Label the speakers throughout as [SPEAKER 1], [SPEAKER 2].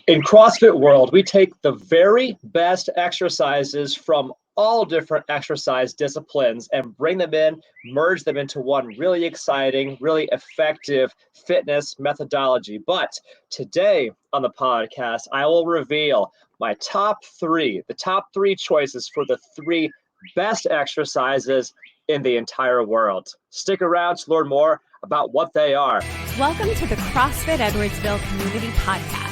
[SPEAKER 1] In CrossFit world, we take the very best exercises from all different exercise disciplines and bring them in, merge them into one really exciting, really effective fitness methodology. But today on the podcast, I will reveal my top three choices for the three best exercises in the entire world. Stick around to learn more about what they are.
[SPEAKER 2] Welcome to the CrossFit Edwardsville Community Podcast,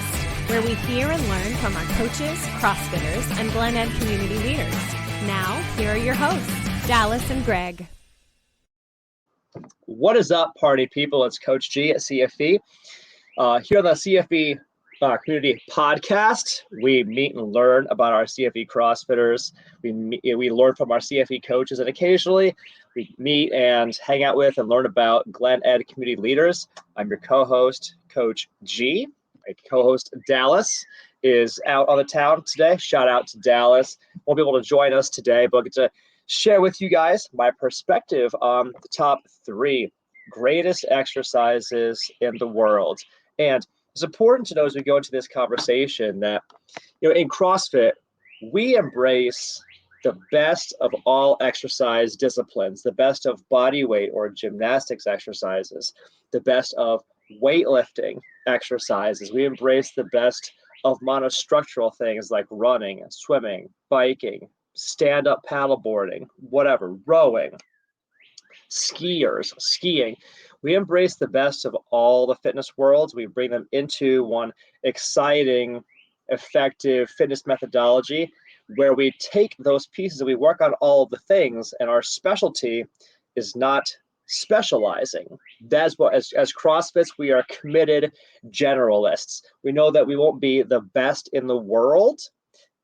[SPEAKER 2] where we hear and learn from our coaches, CrossFitters, and Glen Ed community leaders. Now, here are your hosts, Dallas and Greg.
[SPEAKER 1] What is up, party people? It's Coach G at CFE. Here on the CFE Community Podcast, we meet and learn about our CFE CrossFitters. We learn from our CFE coaches, and occasionally we meet and hang out with and learn about Glen Ed community leaders. I'm your co-host, Coach G. My co-host Dallas is out on the town today. Shout out to Dallas. Won't be able to join us today, but I'll get to share with you guys my perspective on the top three greatest exercises in the world. And it's important to know as we go into this conversation that, in CrossFit, we embrace the best of all exercise disciplines, the best of body weight or gymnastics exercises, the best of weightlifting exercises. We embrace the best of monostructural things like running, swimming, biking, stand-up paddleboarding, whatever, rowing, skiing. We embrace the best of all the fitness worlds. We bring them into one exciting, effective fitness methodology where we take those pieces and we work on all of the things, and our specialty is not specializing. That's what, as CrossFits, we are committed generalists. We know that we won't be the best in the world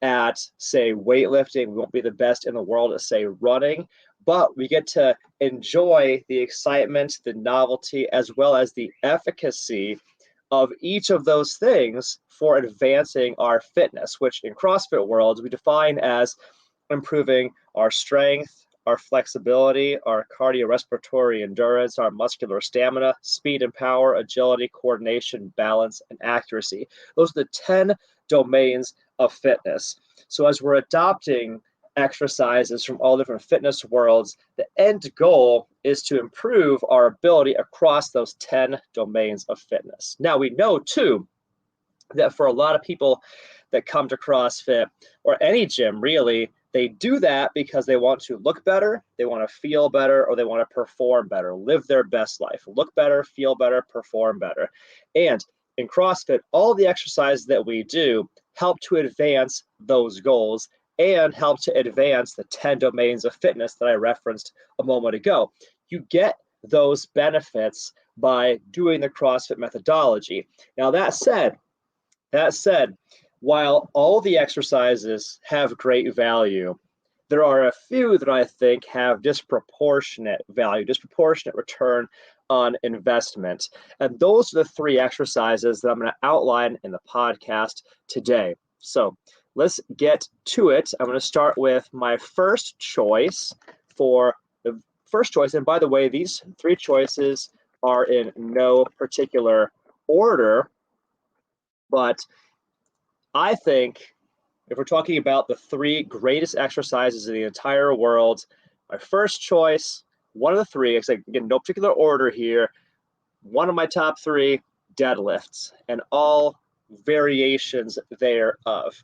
[SPEAKER 1] at, say, weightlifting. We won't be the best in the world at, say, running, but we get to enjoy the excitement, the novelty, as well as the efficacy of each of those things for advancing our fitness, which in CrossFit world, we define as improving our strength, our flexibility, our cardiorespiratory endurance, our muscular stamina, speed and power, agility, coordination, balance, and accuracy. Those are the 10 domains of fitness. So as we're adopting exercises from all different fitness worlds, the end goal is to improve our ability across those 10 domains of fitness. Now, we know too that for a lot of people that come to CrossFit or any gym really, they do that because they want to look better, they want to feel better, or they want to perform better, live their best life, look better, feel better, perform better. And in CrossFit, all the exercises that we do help to advance those goals and help to advance the 10 domains of fitness that I referenced a moment ago. You get those benefits by doing the CrossFit methodology. Now, that said, while all the exercises have great value, there are a few that I think have disproportionate value, disproportionate return on investment. And those are the three exercises that I'm going to outline in the podcast today. So let's get to it. I'm going to start with my first choice. And by the way, these three choices are in no particular order, but I think if we're talking about the three greatest exercises in the entire world, my first choice, one of the three, again, no particular order here, one of my top three, deadlifts, and all variations thereof.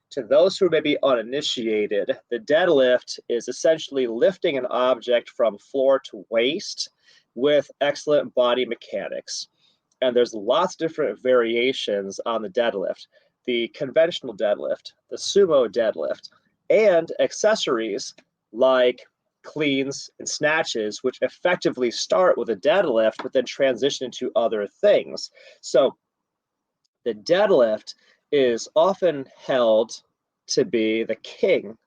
[SPEAKER 1] To those who may be uninitiated, the deadlift is essentially lifting an object from floor to waist with excellent body mechanics. And there's lots of different variations on the deadlift. The conventional deadlift, the sumo deadlift, and accessories like cleans and snatches, which effectively start with a deadlift, but then transition into other things. So the deadlift is often held to be the king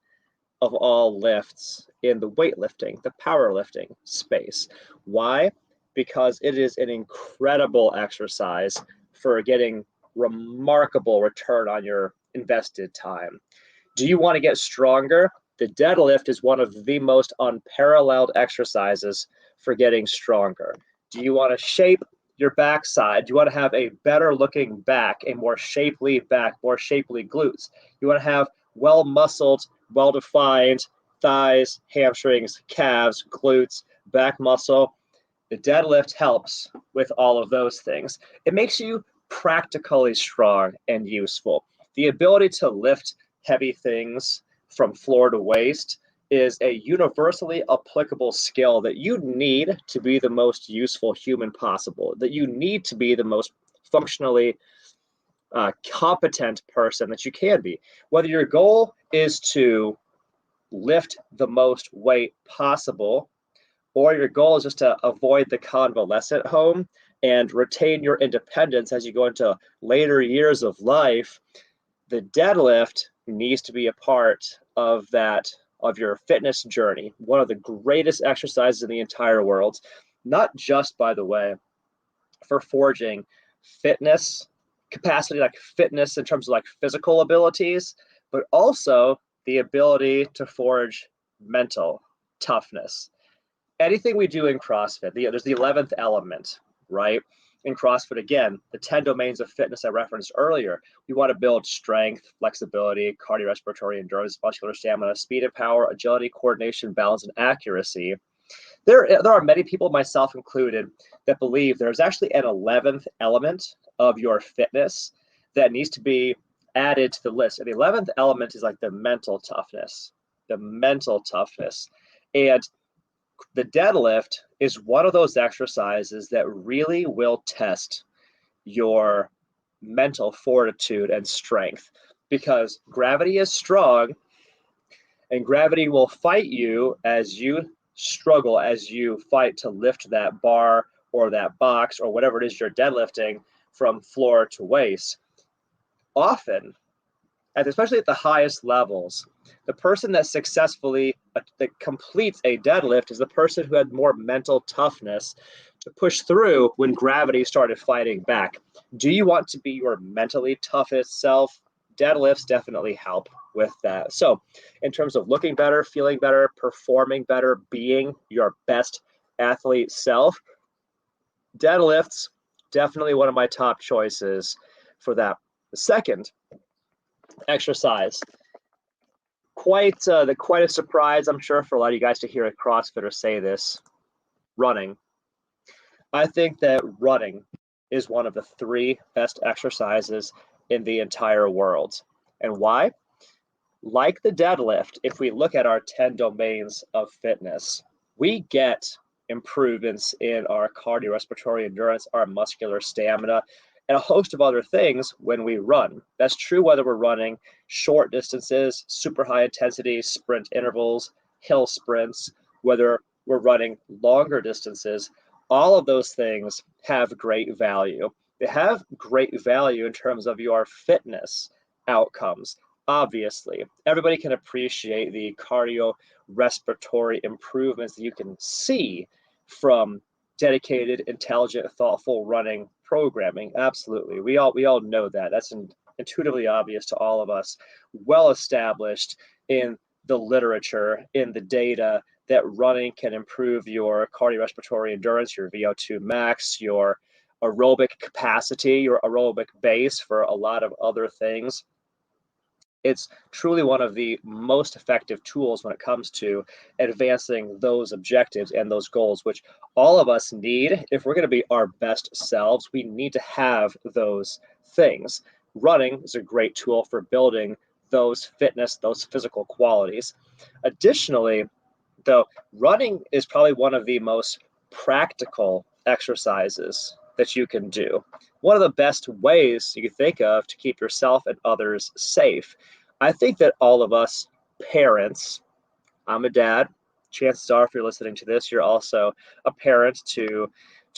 [SPEAKER 1] of all lifts in the weightlifting, the powerlifting space. Why? Because it is an incredible exercise for getting remarkable return on your invested time. Do you want to get stronger? The deadlift is one of the most unparalleled exercises for getting stronger. Do you want to shape your backside. You want to have a better looking back, a more shapely back, more shapely glutes. You want to have well muscled, well defined thighs, hamstrings, calves, glutes, back muscle. The deadlift helps with all of those things. It makes you practically strong and useful. The ability to lift heavy things from floor to waist is a universally applicable skill that you need to be the most useful human possible, that you need to be the most functionally competent person that you can be. Whether your goal is to lift the most weight possible, or your goal is just to avoid the convalescent home and retain your independence as you go into later years of life, the deadlift needs to be a part of that, of your fitness journey. One of the greatest exercises in the entire world, not just, by the way, for forging fitness capacity, like fitness in terms of like physical abilities, but also the ability to forge mental toughness. Anything we do in CrossFit, there's the 11th element, right? In CrossFit, again, the 10 domains of fitness I referenced earlier. We want to build strength, flexibility, cardiorespiratory endurance, muscular stamina, speed and power, agility, coordination, balance, and accuracy. There are many people, myself included, that believe there's actually an 11th element of your fitness that needs to be added to the list. And the 11th element is like the mental toughness, And the deadlift is one of those exercises that really will test your mental fortitude and strength, because gravity is strong and gravity will fight you as you struggle, as you fight to lift that bar or that box or whatever it is you're deadlifting from floor to waist. Often, especially at the highest levels, the person that successfully that completes a deadlift is the person who had more mental toughness to push through when gravity started fighting back. Do you want to be your mentally toughest self? Deadlifts definitely help with that. So in terms of looking better, feeling better, performing better, being your best athlete self, deadlifts, definitely one of my top choices for that. The second exercise, quite a surprise, I'm sure, for a lot of you guys to hear a CrossFitter say this, running. I think that running is one of the 3 best exercises in the entire world. And why? Like the deadlift, if we look at our 10 domains of fitness, we get improvements in our cardiorespiratory endurance, our muscular stamina, and a host of other things when we run. That's true whether we're running short distances, super high intensity sprint intervals, hill sprints, whether we're running longer distances. All of those things have great value. They have great value in terms of your fitness outcomes. Obviously, everybody can appreciate the cardiorespiratory improvements that you can see from dedicated, intelligent, thoughtful running programming. Absolutely. We all know that. That's intuitively obvious to all of us. Well established in the literature, in the data, that running can improve your cardiorespiratory endurance, your VO2 max, your aerobic capacity, your aerobic base for a lot of other things. It's truly one of the most effective tools when it comes to advancing those objectives and those goals, which all of us need. If we're going to be our best selves, we need to have those things. Running is a great tool for building those fitness, those physical qualities. Additionally, though, running is probably one of the most practical exercises that you can do. One of the best ways you can think of to keep yourself and others safe. I think that all of us parents, I'm a dad, chances are if you're listening to this, you're also a parent to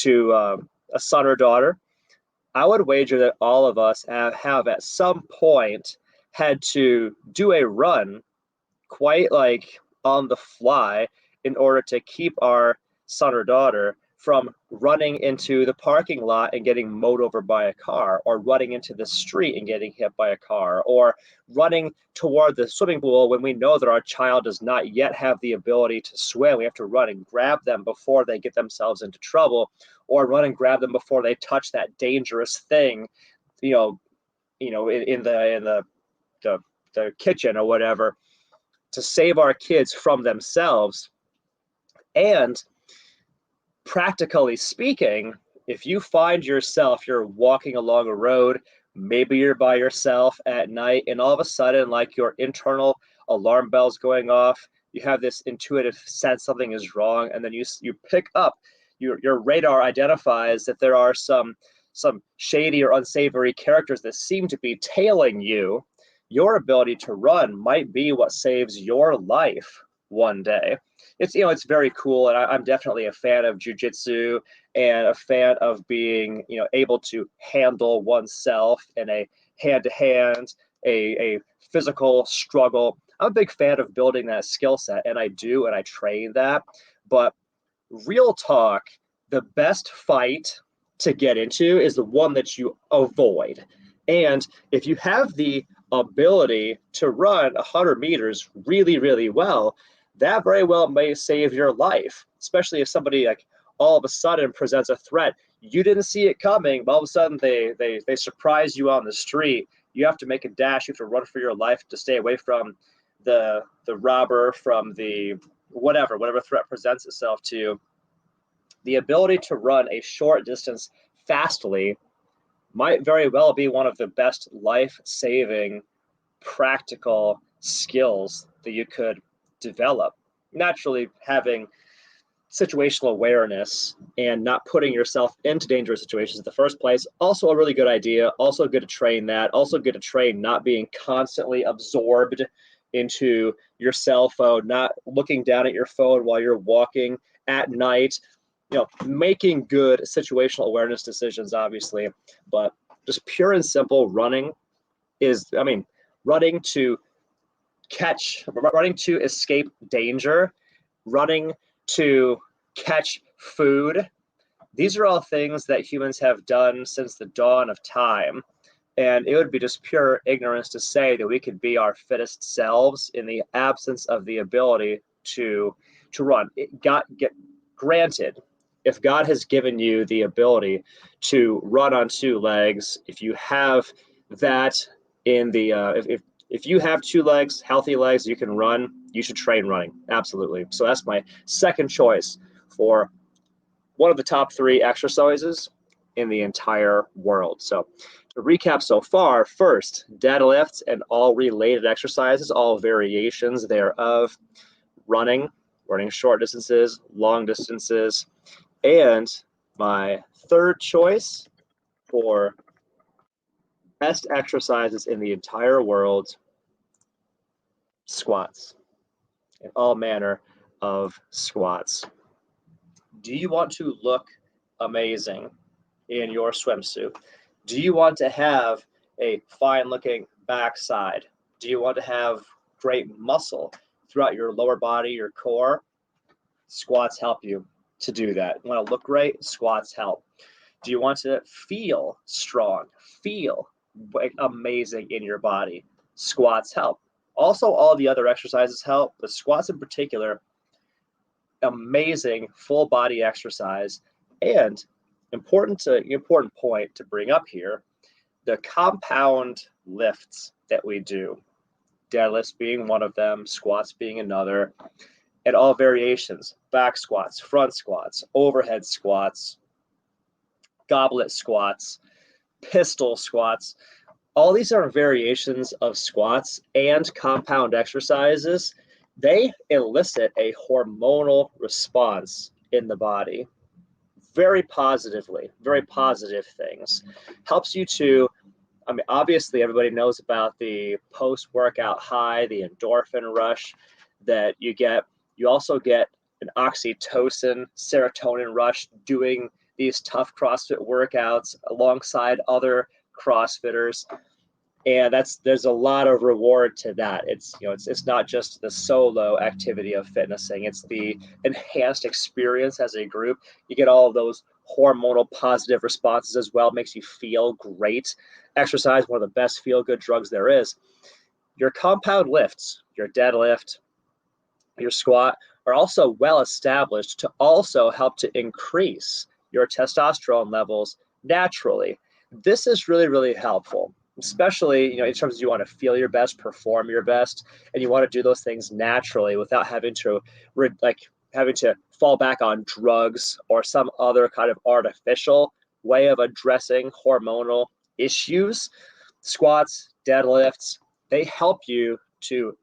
[SPEAKER 1] a son or daughter. I would wager that all of us have at some point had to do a run quite like on the fly in order to keep our son or daughter from running into the parking lot and getting mowed over by a car, or running into the street and getting hit by a car, or running toward the swimming pool when we know that our child does not yet have the ability to swim. We have to run and grab them before they get themselves into trouble, or run and grab them before they touch that dangerous thing, in the kitchen or whatever, to save our kids from themselves. And practically speaking, if you find yourself, you're walking along a road, maybe you're by yourself at night, and all of a sudden, like, your internal alarm bell's going off, you have this intuitive sense something is wrong, and then you pick up, your radar identifies that there are some shady or unsavory characters that seem to be tailing you. Your ability to run might be what saves your life one day. It's very cool, and I'm definitely a fan of jiu-jitsu and a fan of being able to handle oneself in a hand-to-hand, a physical struggle. I'm a big fan of building that skill set, and I train that. But real talk, the best fight to get into is the one that you avoid. And if you have the ability to run 100 meters really, really well, that very well may save your life, especially if somebody like all of a sudden presents a threat. You didn't see it coming, but all of a sudden they surprise you on the street. You have to make a dash. You have to run for your life to stay away from the robber, from the whatever threat presents itself to you. The ability to run a short distance fastly might very well be one of the best life-saving practical skills that you could develop. Naturally, having situational awareness and not putting yourself into dangerous situations in the first place, also a really good idea. Also good to train that. Also good to train not being constantly absorbed into your cell phone, not looking down at your phone while you're walking at night. Making good situational awareness decisions, obviously, but just pure and simple running running to escape danger, running to catch food. These are all things that humans have done since the dawn of time. And it would be just pure ignorance to say that we could be our fittest selves in the absence of the ability to run. Granted, if God has given you the ability to run on two legs, if you have that in the if you have two legs, healthy legs, you can run, you should train running. Absolutely. So that's my second choice for one of the top 3 exercises in the entire world. So to recap so far, first, deadlifts and all related exercises, all variations thereof, running short distances, long distances. And my third choice for best exercises in the entire world, squats, and all manner of squats. Do you want to look amazing in your swimsuit? Do you want to have a fine-looking backside? Do you want to have great muscle throughout your lower body, your core? Squats help you to do that. You want to look great? Squats help. Do you want to feel strong, feel amazing in your body? Squats help. Also, all the other exercises help, but squats in particular, amazing full body exercise. And important point to bring up here, the compound lifts that we do, deadlifts being one of them, squats being another, and all variations, back squats, front squats, overhead squats, goblet squats, pistol squats. All these are variations of squats and compound exercises. They elicit a hormonal response in the body very positively, very positive things. Helps you to, obviously everybody knows about the post-workout high, the endorphin rush that you get. You also get an oxytocin, serotonin rush doing these tough CrossFit workouts alongside other CrossFitters. And there's a lot of reward to that. It's not just the solo activity of fitnessing, it's the enhanced experience as a group. You get all of those hormonal positive responses as well. It makes you feel great. Exercise, one of the best feel good drugs there is. Your compound lifts, your deadlift, your squat, are also well established to also help to increase your testosterone levels naturally. This is really, really helpful, especially in terms of you want to feel your best, perform your best, and you want to do those things naturally without having to fall back on drugs or some other kind of artificial way of addressing hormonal issues. Squats, deadlifts, they help you to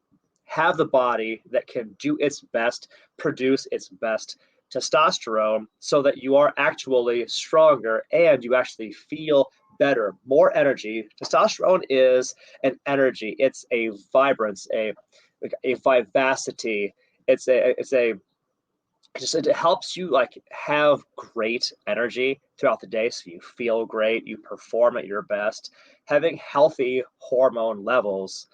[SPEAKER 1] have the body that can do its best, produce its best testosterone, so that you are actually stronger and you actually feel better, more energy. Testosterone is an energy. It's a vibrance, a vivacity. It helps you have great energy throughout the day, so you feel great, you perform at your best. Having healthy hormone levels,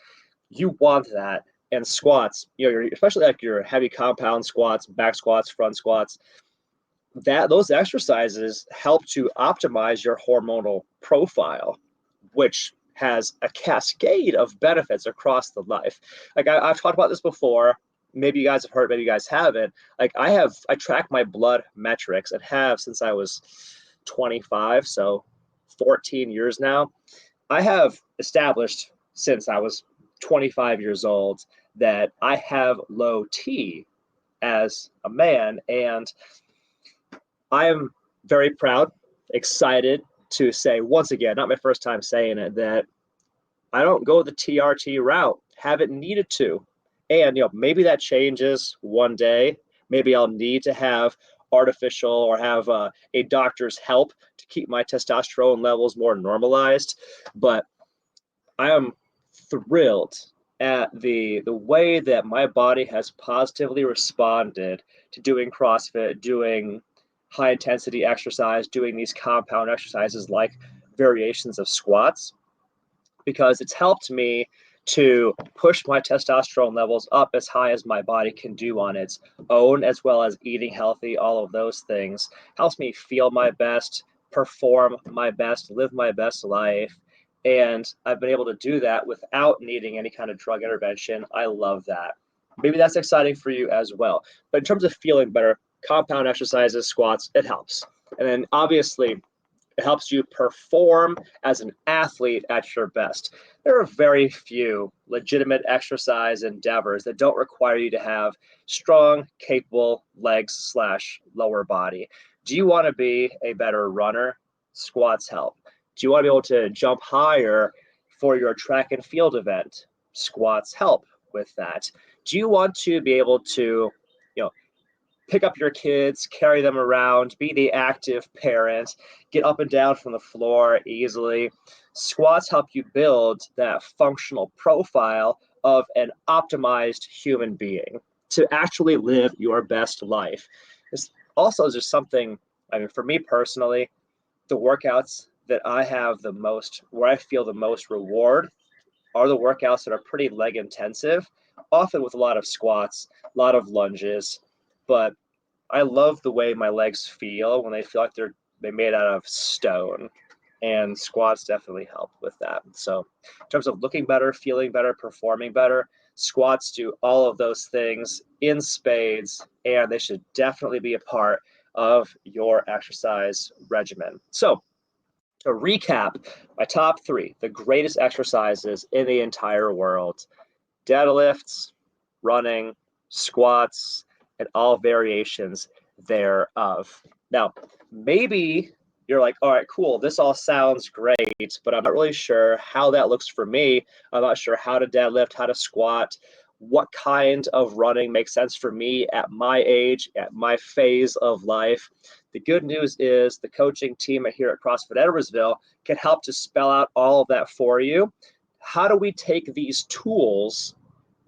[SPEAKER 1] you want that. And squats, especially your heavy compound squats, back squats, front squats, those exercises help to optimize your hormonal profile, which has a cascade of benefits across the life. I've talked about this before. Maybe you guys have heard, maybe you guys haven't. I track my blood metrics and have since I was 25, so 14 years now. I have established since I was 25 years old that I have low T as a man, and I am very proud, excited to say once again, not my first time saying it, that I don't go the TRT route, haven't needed to. And maybe that changes one day. Maybe I'll need to have artificial or have a doctor's help to keep my testosterone levels more normalized. But I am thrilled at the way that my body has positively responded to doing CrossFit, doing high intensity exercise, doing these compound exercises like variations of squats, because it's helped me to push my testosterone levels up as high as my body can do on its own, as well as eating healthy. All of those things helps me feel my best, perform my best, live my best life. And I've been able to do that without needing any kind of drug intervention. I love that. Maybe that's exciting for you as well. But in terms of feeling better, compound exercises, squats, it helps. And then obviously, it helps you perform as an athlete at your best. There are very few legitimate exercise endeavors that don't require you to have strong, capable legs / lower body. Do you want to be a better runner? Squats help. Do you want to be able to jump higher for your track and field event? Squats help with that. Do you want to be able to, pick up your kids, carry them around, be the active parent, get up and down from the floor easily? Squats help you build that functional profile of an optimized human being to actually live your best life. There's just something, for me personally, the workouts that I have the most, where I feel the most reward, are the workouts that are pretty leg intensive, often with a lot of squats, a lot of lunges. But I love the way my legs feel when they feel like they're made out of stone, and squats definitely help with that. So in terms of looking better, feeling better, performing better, squats do all of those things in spades, and they should definitely be a part of your exercise regimen. So to recap, my top 3, the greatest exercises in the entire world: deadlifts, running, squats, and all variations thereof. Now, maybe you're like, all right, cool, this all sounds great, but I'm not really sure how that looks for me. I'm not sure how to deadlift, how to squat, what kind of running makes sense for me at my age, at my phase of life. The good news is the coaching team here at CrossFit Edwardsville can help to spell out all of that for you. How do we take these tools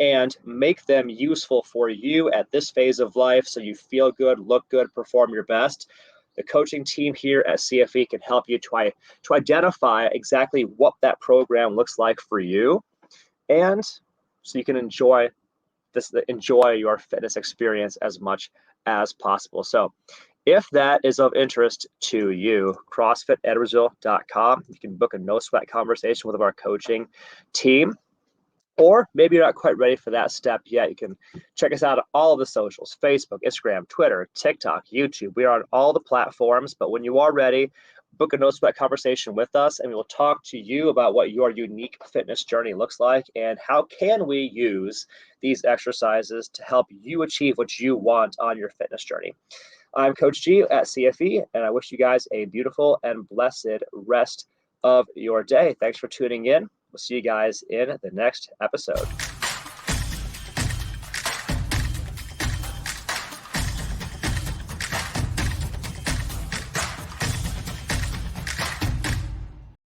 [SPEAKER 1] and make them useful for you at this phase of life so you feel good, look good, perform your best? The coaching team here at CFE can help you to identify exactly what that program looks like for you, and so you can enjoy your fitness experience as much as possible. So if that is of interest to you, CrossFitEdwardsville.com. You can book a no sweat conversation with our coaching team. Or maybe you're not quite ready for that step yet. You can check us out on all of the socials: Facebook, Instagram, Twitter, TikTok, YouTube. We are on all the platforms. But when you are ready, book a no sweat conversation with us, and we will talk to you about what your unique fitness journey looks like and how can we use these exercises to help you achieve what you want on your fitness journey. I'm Coach G at CFE, and I wish you guys a beautiful and blessed rest of your day. Thanks for tuning in. We'll see you guys in the next episode.